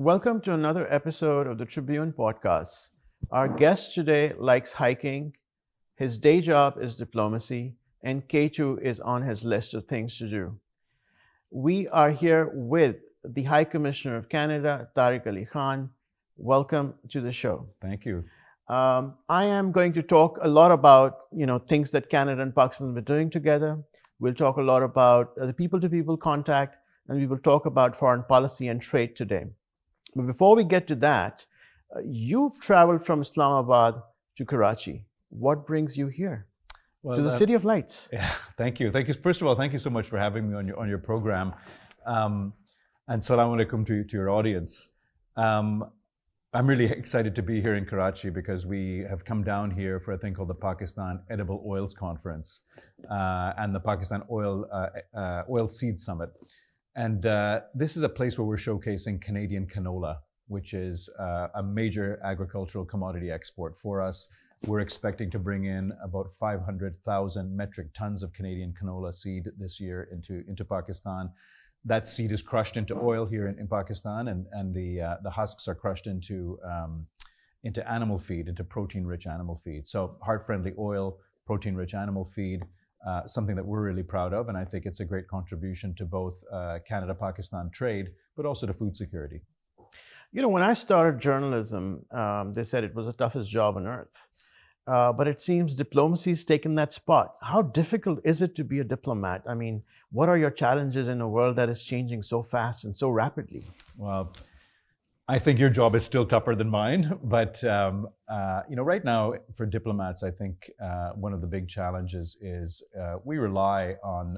Welcome to another episode of the Tribune Podcast. Our guest today likes hiking, his day job is diplomacy, and K2 is on his list of things to do. We are here with the High Commissioner of Canada, Tarik Ali Khan. Welcome to the show. Thank you. I am going to talk a lot about things that Canada and Pakistan have been doing together. We'll talk a lot about the people-to-people contact, and we will talk about foreign policy and trade today. But before we get to that, you've traveled from Islamabad to Karachi. What brings you here to the City of Lights? Yeah, thank you. Thank you. First of all, thank you so much for having me on your program. And salam alaikum to your audience. I'm really excited to be here in Karachi because we have come down here for a thing called the Pakistan Edible Oils Conference and the Pakistan Oil Seed Summit. And this is a place where we're showcasing Canadian canola, which is a major agricultural commodity export for us. We're expecting to bring in about 500,000 metric tons of Canadian canola seed this year into Pakistan. That seed is crushed into oil here in Pakistan, and the husks are crushed into animal feed, into protein-rich animal feed. So heart-friendly oil, protein-rich animal feed, something that we're really proud of, and I think it's a great contribution to both Canada-Pakistan trade, but also to food security. When I started journalism, they said it was the toughest job on earth. But it seems diplomacy's taken that spot. How difficult is it to be a diplomat? I mean, what are your challenges in a world that is changing so fast and so rapidly? Well, I think your job is still tougher than mine. But right now for diplomats, I think one of the big challenges is we rely on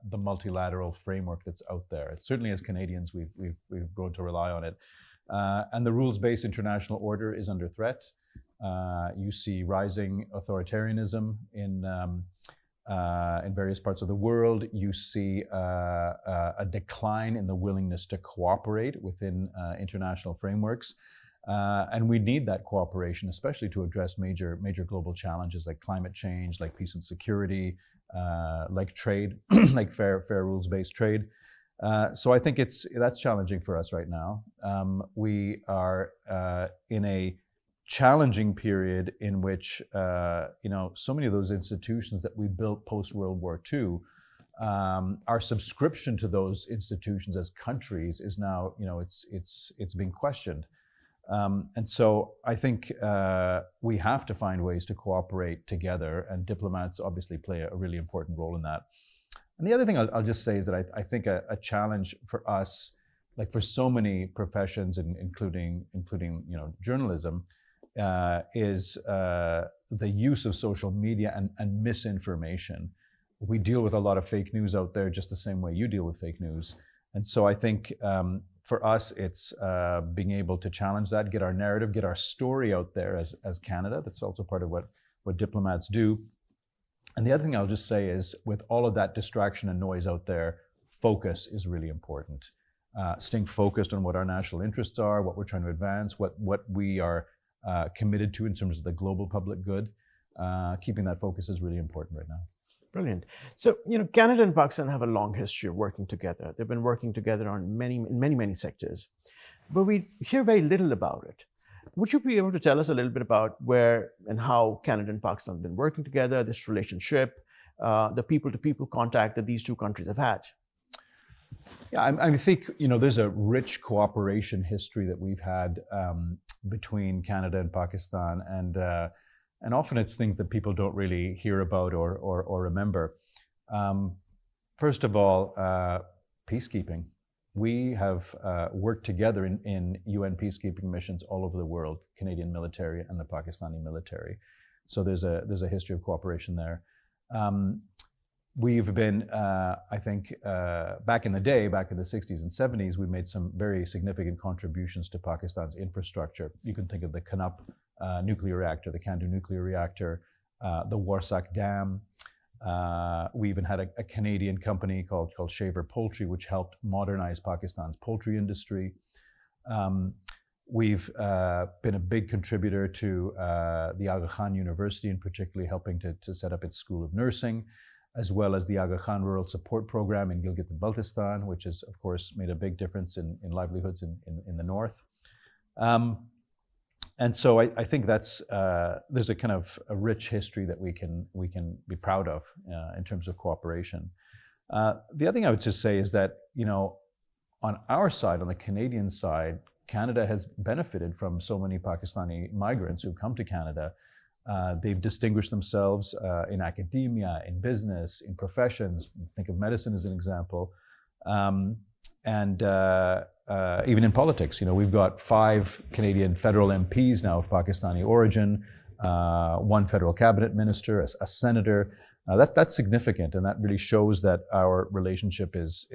the multilateral framework that's out there. Certainly, as Canadians, we've grown to rely on it, and the rules-based international order is under threat. You see rising authoritarianism in various parts of the world. You see a decline in the willingness to cooperate within international frameworks. And we need that cooperation, especially to address major global challenges like climate change, like peace and security, like trade, like fair rules-based trade. So I think that's challenging for us right now. We are in a challenging period in which so many of those institutions that we built post-World War II, our subscription to those institutions as countries is now it's being questioned, and so I think we have to find ways to cooperate together, and diplomats obviously play a really important role in that. And the other thing I'll just say is that I think a challenge for us, like for so many professions, including journalism, is the use of social media and misinformation. We deal with a lot of fake news out there just the same way you deal with fake news. And so I think for us, it's being able to challenge that, get our narrative, get our story out there as Canada. That's also part of what diplomats do. And the other thing I'll just say is, with all of that distraction and noise out there, focus is really important. Staying focused on what our national interests are, what we're trying to advance, what we are committed to in terms of the global public good. Keeping that focus is really important right now. Brilliant. So, Canada and Pakistan have a long history of working together. They've been working together on many sectors, but we hear very little about it. Would you be able to tell us a little bit about where and how Canada and Pakistan have been working together, this relationship, the people-to-people contact that these two countries have had? Yeah, I think there's a rich cooperation history that we've had between Canada and Pakistan, and often it's things that people don't really hear about or remember. First of all, peacekeeping. We have worked together in UN peacekeeping missions all over the world, Canadian military and the Pakistani military. So there's a history of cooperation there. We've been, I think, back in the day, back in the 60s and 70s, we made some very significant contributions to Pakistan's infrastructure. You can think of the Kanup nuclear reactor, the Candu nuclear reactor, the Warsak Dam. We even had a Canadian company called Shaver Poultry, which helped modernize Pakistan's poultry industry. We've been a big contributor to the Aga Khan University, and particularly helping to set up its School of Nursing. as well as the Aga Khan Rural Support Program in Gilgit-Baltistan, which has, of course, made a big difference in livelihoods in the north. And so I think that's there's a kind of a rich history that we can be proud of in terms of cooperation. The other thing I would just say is that, on our side, on the Canadian side, Canada has benefited from so many Pakistani migrants who come to Canada. They've distinguished themselves in academia, in business, in professions. Think of medicine as an example. And even in politics. We've got 5 Canadian federal MPs now of Pakistani origin, 1 federal cabinet minister, a senator. That's significant, and that really shows that our relationship is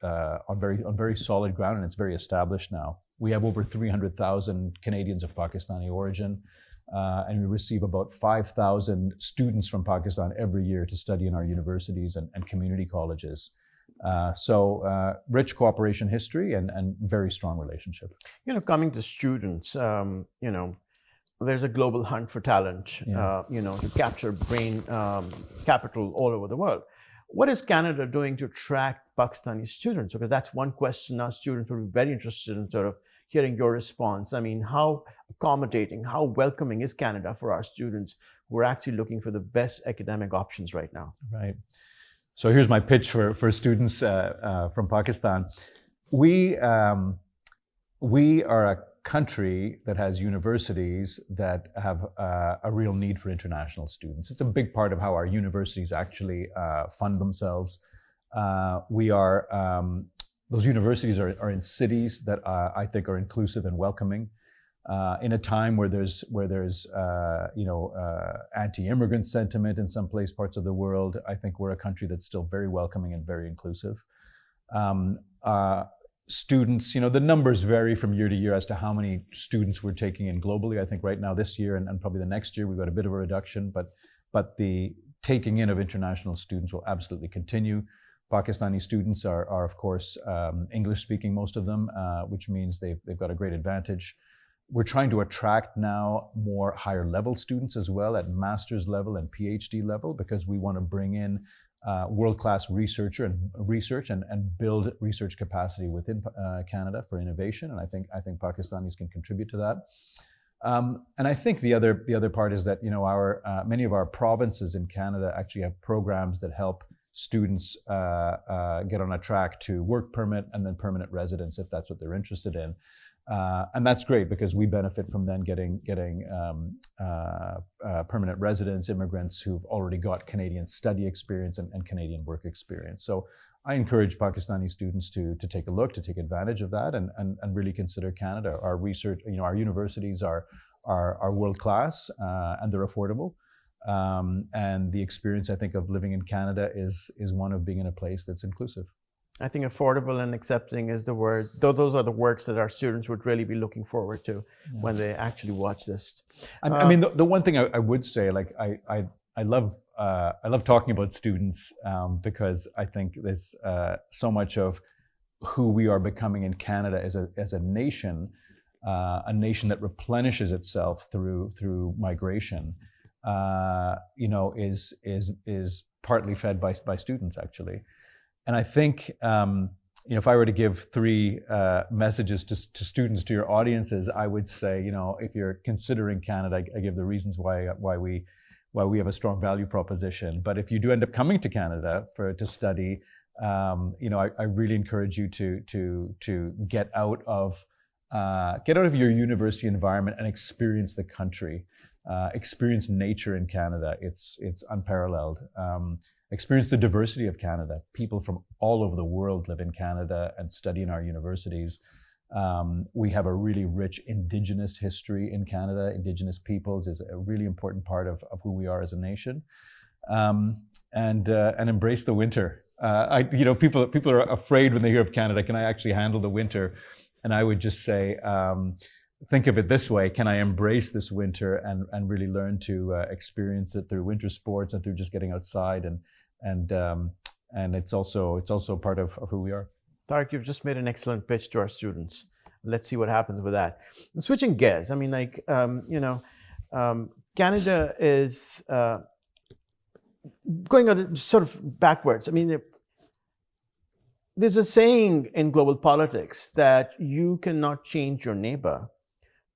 on very solid ground, and it's very established now. We have over 300,000 Canadians of Pakistani origin, and we receive about 5,000 students from Pakistan every year to study in our universities and community colleges. So rich cooperation history and very strong relationship. Coming to students, there's a global hunt for talent, to capture brain capital all over the world. What is Canada doing to attract Pakistani students? Because that's one question our students will be very interested in sort of hearing your response. I mean, how accommodating, how welcoming is Canada for our students who are actually looking for the best academic options right now? Right. So here's my pitch for students from Pakistan. We are a country that has universities that have a real need for international students. It's a big part of how our universities actually fund themselves. Those universities are in cities that I think are inclusive and welcoming. In a time where there's anti-immigrant sentiment in some parts of the world, I think we're a country that's still very welcoming and very inclusive. Students, the numbers vary from year to year as to how many students we're taking in globally. I think right now this year and probably the next year we've got a bit of a reduction, but the taking in of international students will absolutely continue. Pakistani students are of course English speaking, most of them, which means they've got a great advantage. We're trying to attract now more higher level students as well at master's level and PhD level, because we want to bring in world-class research and build research capacity within Canada for innovation. And I think Pakistanis can contribute to that. And I think the other part is that many of our provinces in Canada actually have programs that help students get on a track to work permit and then permanent residence if that's what they're interested in. And that's great because we benefit from then getting permanent residents, immigrants who've already got Canadian study experience and Canadian work experience. So I encourage Pakistani students to take a look, to take advantage of that, and really consider Canada. Our research, our universities are world class and they're affordable. And the experience, I think, of living in Canada is one of being in a place that's inclusive. I think affordable and accepting is the word. Those are the words that our students would really be looking forward to when they actually watch this. I mean, the one thing I would say, like I love talking about students because I think there's so much of who we are becoming in Canada as a nation that replenishes itself through migration. Is partly fed by students actually. And I think, if I were to give 3 messages to students, to your audiences, I would say, if you're considering Canada, I give the reasons why we have a strong value proposition. But if you do end up coming to Canada to study, I really encourage you to get out of your university environment and experience the country, experience nature in Canada. It's unparalleled. Experience the diversity of Canada. People from all over the world live in Canada and study in our universities. We have a really rich Indigenous history in Canada. Indigenous peoples is a really important part of who we are as a nation. And embrace the winter. People are afraid when they hear of Canada. Can I actually handle the winter? And I would just say, think of it this way: can I embrace this winter and really learn to experience it through winter sports and through just getting outside, and it's also part of who we are. Tariq, you've just made an excellent pitch to our students. Let's see what happens with that. Switching gears, I mean, Canada is going on sort of backwards, I mean, there's a saying in global politics that you cannot change your neighbor,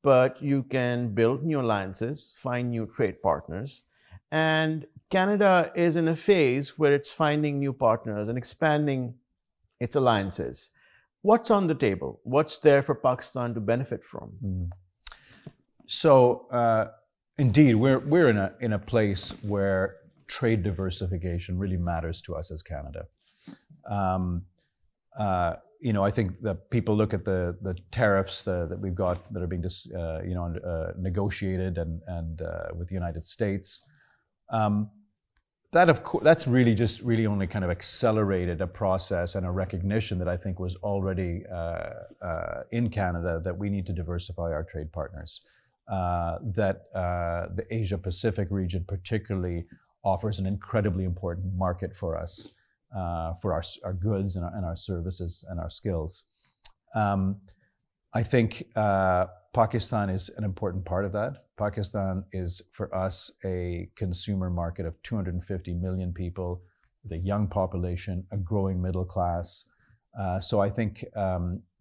but you can build new alliances, find new trade partners. And Canada is in a phase where it's finding new partners and expanding its alliances. What's on the table? What's there for Pakistan to benefit from? So, indeed, we're in a place where trade diversification really matters to us as Canada. I think that people look at the tariffs that we've got that are being negotiated and with the United States. That's really only kind of accelerated a process and a recognition that I think was already in Canada, that we need to diversify our trade partners. That the Asia Pacific region particularly offers an incredibly important market for us, for our goods and our services and our skills. I think Pakistan is an important part of that. Pakistan is, for us, a consumer market of 250 million people, with a young population, a growing middle class. So I think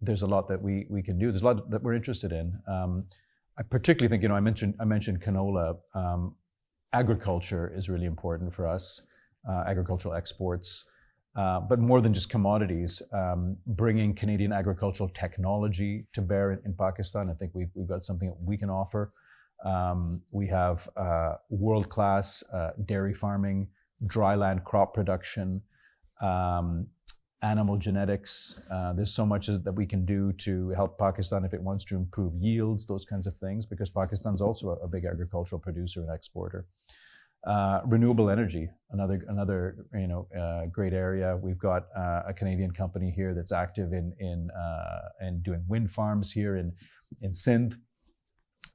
there's a lot that we can do. There's a lot that we're interested in. I particularly think, I mentioned canola. Agriculture is really important for us, agricultural exports. But more than just commodities, bringing Canadian agricultural technology to bear in Pakistan, I think we've got something that we can offer. We have world-class dairy farming, dryland crop production, animal genetics. There's so much that we can do to help Pakistan if it wants to improve yields, those kinds of things, because Pakistan's also a big agricultural producer and exporter. Renewable energy, another great area. We've got a Canadian company here that's active in doing wind farms here in Sindh,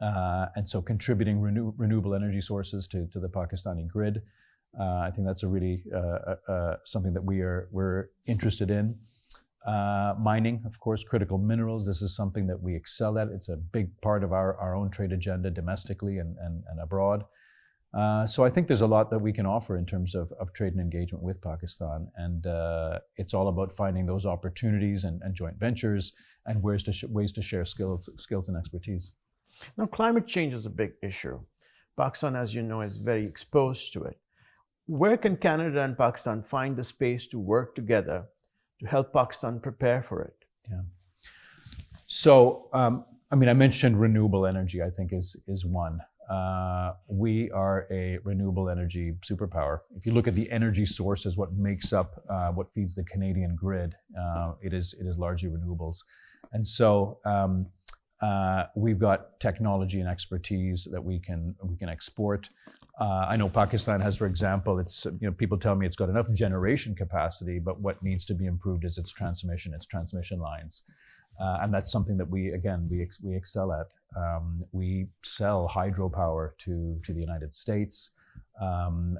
and so contributing renewable energy sources to the Pakistani grid. I think that's a really something that we're interested in. Mining, of course, critical minerals. This is something that we excel at. It's a big part of our own trade agenda domestically and abroad. So I think there's a lot that we can offer in terms of trade and engagement with Pakistan. And it's all about finding those opportunities and joint ventures and ways to share skills and expertise. Now, climate change is a big issue. Pakistan, as you know, is very exposed to it. Where can Canada and Pakistan find the space to work together to help Pakistan prepare for it? Yeah. So, I mentioned renewable energy, I think is one. We are a renewable energy superpower. If you look at the energy sources, what makes up, what feeds the Canadian grid, it is largely renewables. And so we've got technology and expertise that we can export. I know Pakistan has, for example, people tell me it's got enough generation capacity, but what needs to be improved is its transmission lines. And that's something that we excel at. We sell hydropower to the United States.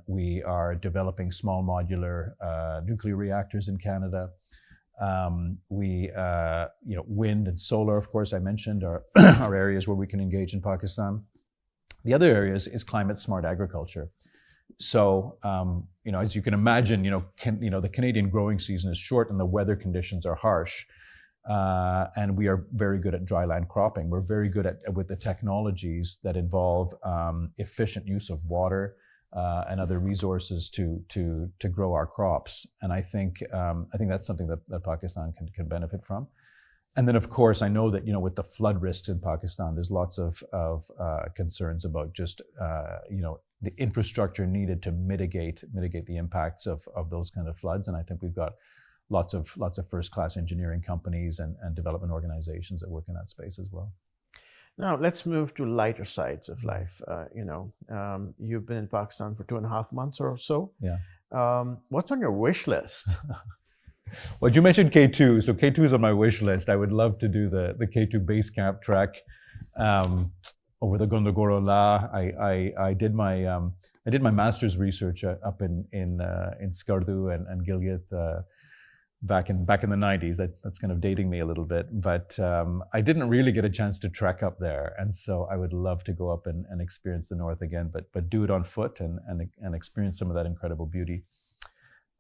We are developing small modular nuclear reactors in Canada. Wind and solar, of course, I mentioned, are areas where we can engage in Pakistan. The other areas is climate smart agriculture. So, as you can imagine, the Canadian growing season is short and the weather conditions are harsh. And we are very good at dryland cropping. We're very good with the technologies that involve efficient use of water and other resources to grow our crops. And I think that's something that Pakistan can benefit from. And then, of course, I know that with the flood risks in Pakistan, there's lots of concerns about just the infrastructure needed to mitigate the impacts of those kind of floods. And I think we've got lots of first-class engineering companies and development organizations that work in that space as well. Now, let's move to lighter sides of life. You've been in Pakistan for 2.5 months or so. Yeah. What's on your wish list? Well, you mentioned K2. So K2 is on my wish list. I would love to do the K2 base camp trek over the Gondogoro La. I did my master's research up in Skardu and Gilgit back in the 90s. That's kind of dating me a little bit, but I didn't really get a chance to trek up there, and so I would love to go up and experience the north again, but do it on foot and experience some of that incredible beauty.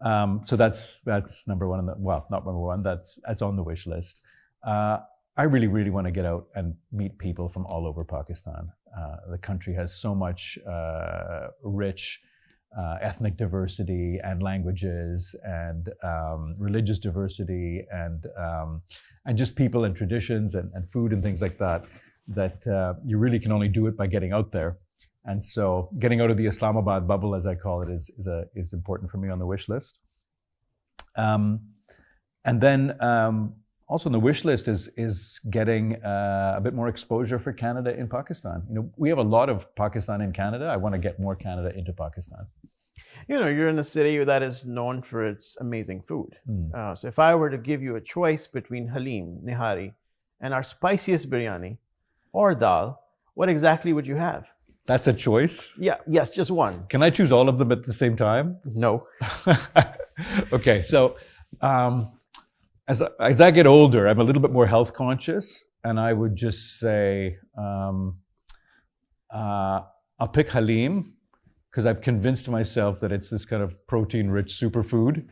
So that's number one. Well, not number one. That's on the wish list. I really want to get out and meet people from all over Pakistan. The country has so much rich ethnic diversity and languages and religious diversity and just people and traditions and food and things like that you really can only do it by getting out there. And so getting out of the Islamabad bubble, as I call it, is important for me on the wish list. And then also on the wish list is getting a bit more exposure for Canada in Pakistan. We have a lot of Pakistan in Canada. I want to get more Canada into Pakistan. You're in a city that is known for its amazing food. So if I were to give you a choice between halim, nihari, and our spiciest biryani, or dal, what exactly would you have? That's a choice? Yeah, yes, just one. Can I choose all of them at the same time? No. Okay, so as I get older, I'm a little bit more health conscious, and I would just say I'll pick halim, because I've convinced myself that it's this kind of protein-rich superfood.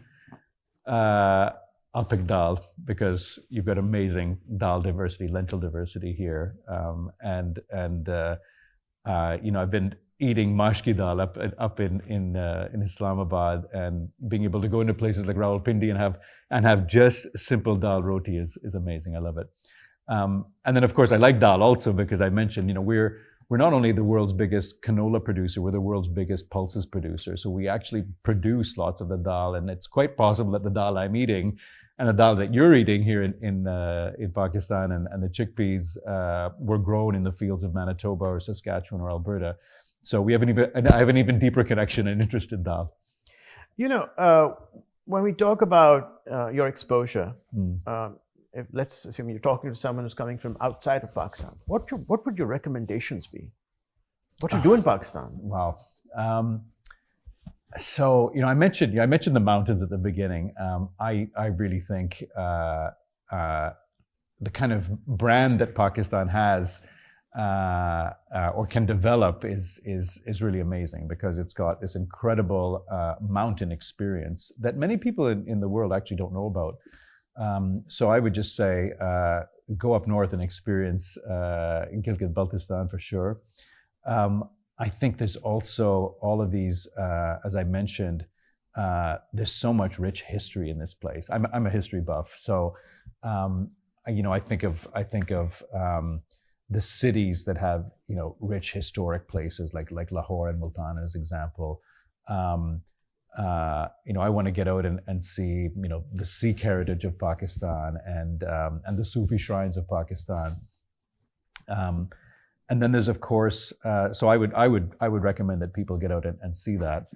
I'll pick dal, because you've got amazing dal diversity, lentil diversity here, I've been eating mashki dal up in Islamabad, and being able to go into places like Rawalpindi and have just simple dal roti is amazing. I love it. And then of course I like dal also because I mentioned we're not only the world's biggest canola producer, we're the world's biggest pulses producer. So we actually produce lots of the dal, and it's quite possible that the dal I'm eating and the dal that you're eating here in Pakistan and the chickpeas were grown in the fields of Manitoba or Saskatchewan or Alberta. So I have an even deeper connection and interest in dal. When we talk about your exposure, let's assume you're talking to someone who's coming from outside of Pakistan, what would your recommendations be? What you do in Pakistan? Wow. So I mentioned the mountains at the beginning. I really think the kind of brand that Pakistan has or can develop is really amazing, because it's got this incredible mountain experience that many people in the world actually don't know about. So I would just say go up north and experience Gilgit-Baltistan for sure. I think there's also all of these, as I mentioned, there's so much rich history in this place. I'm a history buff, so I think of the cities that have rich historic places like Lahore and Multan as example. I want to get out and see the Sikh heritage of Pakistan and the Sufi shrines of Pakistan. And then there's of course, so I would recommend that people get out and see that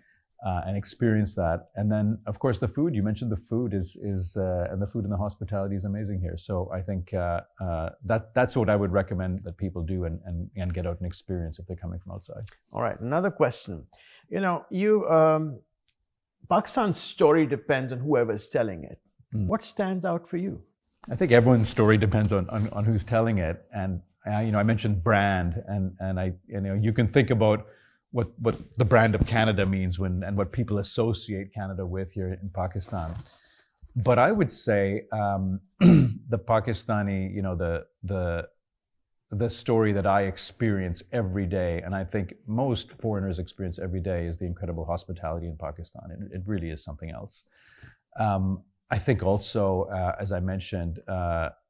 and experience that. And then of course the food, you mentioned the food is and the food and the hospitality is amazing here. So I think that's what I would recommend that people do and get out and experience if they're coming from outside. All right, another question. Pakistan's story depends on whoever's telling it. What stands out for you? I think everyone's story depends on who's telling it. And I mentioned brand, and you can think about what the brand of Canada means and what people associate Canada with here in Pakistan. But I would say the Pakistani, the story that I experience every day, and I think most foreigners experience every day, is the incredible hospitality in Pakistan. It really is something else. I think also, as I mentioned,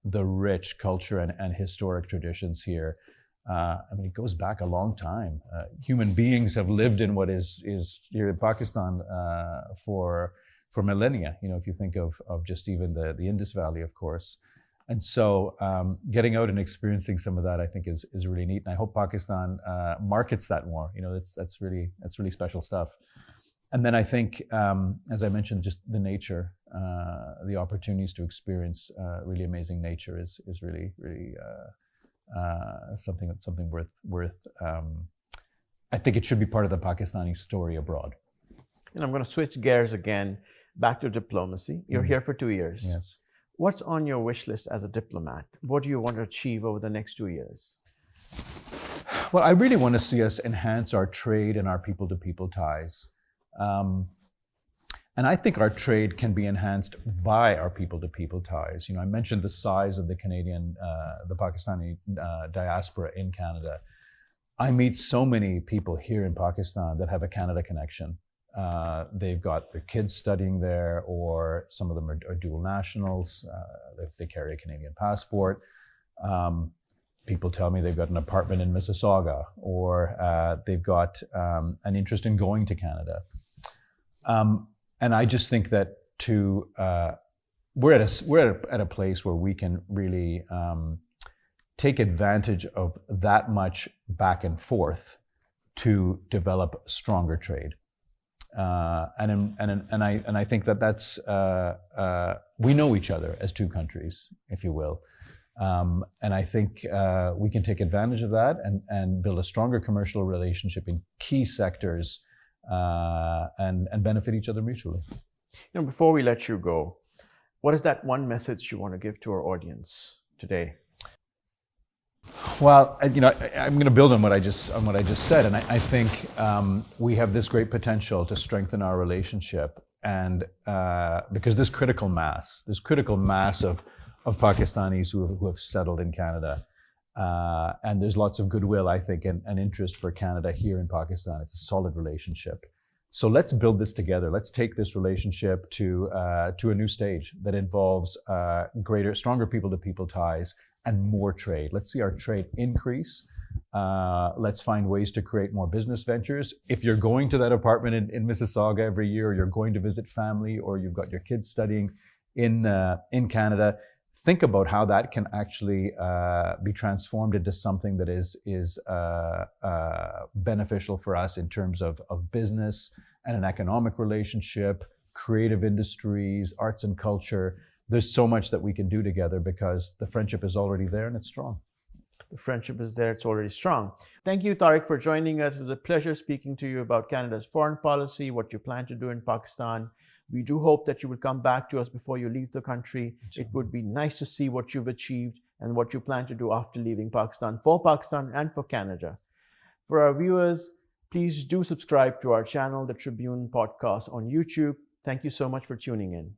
the rich culture and historic traditions here. It goes back a long time. Human beings have lived in what is here in Pakistan for millennia. If you think of just even the Indus Valley, of course. And so getting out and experiencing some of that, I think, is really neat. And I hope Pakistan markets that more. That's really special stuff. And then I think, as I mentioned, just the nature, the opportunities to experience really amazing nature is really something worth. I think it should be part of the Pakistani story abroad. I'm going to switch gears again. back to diplomacy. You're here for 2 years. Yes. What's on your wish list as a diplomat? What do you want to achieve over the next 2 years? Well, I really want to see us enhance our trade and our people-to-people ties. And I think our trade can be enhanced by our people-to-people ties. I mentioned the size of the Pakistani diaspora in Canada. I meet so many people here in Pakistan that have a Canada connection. They've got their kids studying there, or some of them are dual nationals. They carry a Canadian passport. People tell me they've got an apartment in Mississauga, or they've got an interest in going to Canada. And I just think that we're at a place where we can really take advantage of that much back and forth to develop stronger trade. And I think that's we know each other as two countries, if you will. And I think we can take advantage of that and build a stronger commercial relationship in key sectors and benefit each other mutually. Before we let you go, what is that one message you want to give to our audience today? Well, I'm going to build on what I just said, and I think we have this great potential to strengthen our relationship, and because this critical mass of Pakistanis who have settled in Canada, and there's lots of goodwill, I think, and interest for Canada here in Pakistan. It's a solid relationship. So let's build this together. Let's take this relationship to a new stage that involves stronger people-to-people ties and more trade. Let's see our trade increase. Let's find ways to create more business ventures. If you're going to that apartment in Mississauga every year, or you're going to visit family, or you've got your kids studying in Canada, think about how that can actually be transformed into something that is beneficial for us in terms of business and an economic relationship, creative industries, arts and culture. There's so much that we can do together because the friendship is already there and it's strong. The friendship is there, it's already strong. Thank you, Tariq, for joining us. It was a pleasure speaking to you about Canada's foreign policy, what you plan to do in Pakistan. We do hope that you will come back to us before you leave the country. It would be nice to see what you've achieved and what you plan to do after leaving Pakistan for Pakistan and for Canada. For our viewers, please do subscribe to our channel, the Tribune Podcast on YouTube. Thank you so much for tuning in.